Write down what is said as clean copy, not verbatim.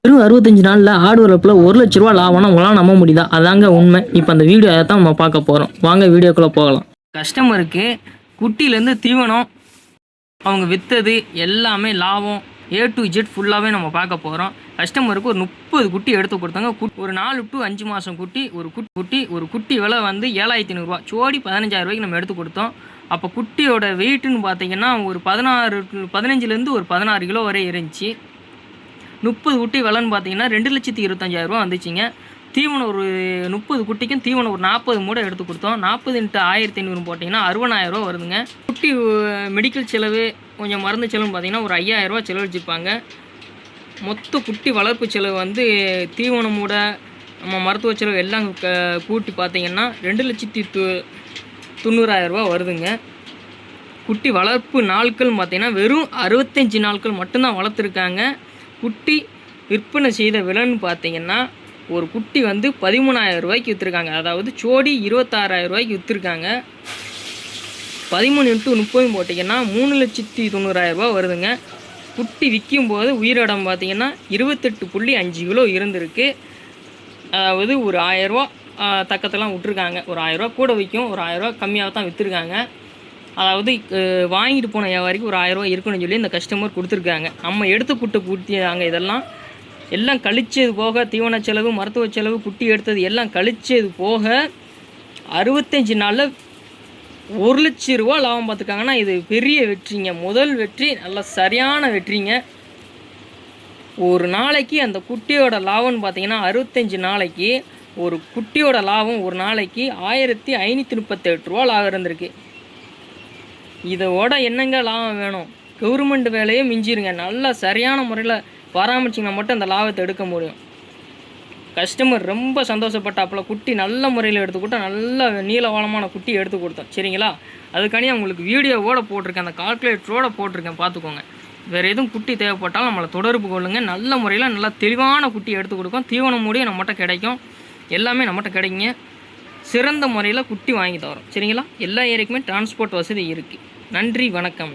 வெறும் 65 நாளில் ஆடு வளர்ப்பில் 1,00,000 லாபம்னா உங்களால் நம்ப முடியுதா? அதாங்க உண்மை. இப்போ அந்த வீடியோ அதை தான் நம்ம பார்க்க போகிறோம். வாங்க வீடியோக்குள்ளே போகலாம். கஸ்டமருக்கு குட்டியிலேருந்து தீவனம் அவங்க விற்றது எல்லாமே லாபம் A to Z ஃபுல்லாகவே நம்ம பார்க்க போகிறோம். கஸ்டமருக்கு ஒரு 30 குட்டி எடுத்து கொடுத்தாங்க. ஒரு 4 to 5 மாதம் குட்டி ஒரு குட்டி விலை வந்து 7,500 ஜோடி 15,000 நம்ம எடுத்து கொடுத்தோம். அப்போ குட்டியோட வெயிட்டுன்னு பார்த்தீங்கன்னா ஒரு 15லேருந்து ஒரு 16 கிலோ வரை இருந்துச்சு. 30 குட்டி விலைன்னு பார்த்தீங்கன்னா 2,25,000 வந்துச்சுங்க. தீவனம் ஒரு 30 குட்டிக்கும் தீவனம் ஒரு 40 மூடை எடுத்து கொடுத்தோம். 40 × 1,500 போட்டிங்கன்னா 60,000 வருதுங்க. குட்டி மெடிக்கல் செலவு கொஞ்சம் மருந்து செலவுன்னு பார்த்தீங்கன்னா ஒரு 5,000 செலவழிச்சிருப்பாங்க. மொத்த குட்டி வளர்ப்பு செலவு வந்து தீவனம் மூடை நம்ம மருத்துவ செலவு எல்லாம் கூட்டி பார்த்தீங்கன்னா 2,90,000 வருதுங்க. குட்டி வளர்ப்பு நாட்கள் பார்த்தீங்கன்னா வெறும் 65 நாட்கள் மட்டும்தான் வளர்த்துருக்காங்க. குட்டி விற்பனை செய்த விலைன்னு பார்த்தீங்கன்னா ஒரு குட்டி வந்து 13,000 விற்றுருக்காங்க. அதாவது ஜோடி 26,000 விற்றுருக்காங்க. 13 × 30 போட்டிங்கன்னா 3,90,000 வருதுங்க. குட்டி விற்கும்போது உயிரிடம் பார்த்தீங்கன்னா 28.5 கிலோ இருந்திருக்கு. அதாவது ஒரு 1,000 தக்கத்தெல்லாம் விட்டுருக்காங்க. ஒரு 1,000 கூட விற்கும், ஒரு 1,000 கம்மியாக தான் விற்றுருக்காங்க. அதாவது வாங்கிட்டு போன வியாபாரிக்கு ஒரு 1,000 இருக்குன்னு சொல்லி இந்த கஸ்டமர் கொடுத்துருக்காங்க. நம்ம எடுத்து குட்டியாங்க இதெல்லாம் எல்லாம் கழிச்சது போக தீவன செலவு மருத்துவ செலவு குட்டி எடுத்தது எல்லாம் கழிச்சது போக 65 நாளில் 1,00,000 லாபம் பார்த்துருக்காங்கன்னா இது பெரிய வெற்றிங்க. முதல் வெற்றி, நல்ல சரியான வெற்றிங்க. ஒரு நாளைக்கு அந்த குட்டியோட லாபம்னு பார்த்தீங்கன்னா 65 நாளைக்கு ஒரு குட்டியோட லாபம் ஒரு நாளைக்கு 1,538 லாபம் இருந்திருக்கு. இதோட என்னங்க லாபம் வேணும்? கவர்மெண்ட் வேலையே மிஞ்சிருங்க. நல்லா சரியான முறையில் பராமரிச்சிங்கன்னா மட்டும் அந்த லாபத்தை எடுக்க முடியும். கஸ்டமர் ரொம்ப சந்தோஷப்பட்டாப்புல. குட்டி நல்ல முறையில் எடுத்துக்கிட்டோம், நல்ல நீளவாளமான குட்டி எடுத்து கொடுத்தோம். சரிங்களா? அதுக்காண்டி உங்களுக்கு வீடியோவோடு போட்டிருக்கேன், அந்த கால்குலேட்டரோடு போட்டிருக்கேன், பார்த்துக்கோங்க. வேறு எதுவும் குட்டி தேவைப்பட்டாலும் நம்மளை தொடர்பு கொள்ளுங்கள். நல்ல முறையில் நல்லா தெளிவான குட்டி எடுத்து கொடுக்கும். தீவனம் மூடியும் நம்மகிட்ட கிடைக்கும், எல்லாமே நம்மகிட்ட கிடைக்குங்க. சிறந்த முறையில் குட்டி வாங்கி தரோம். சரிங்களா? எல்லா ஏரியாக்குமே டிரான்ஸ்போர்ட் வசதி இருக்குது. நன்றி, வணக்கம்.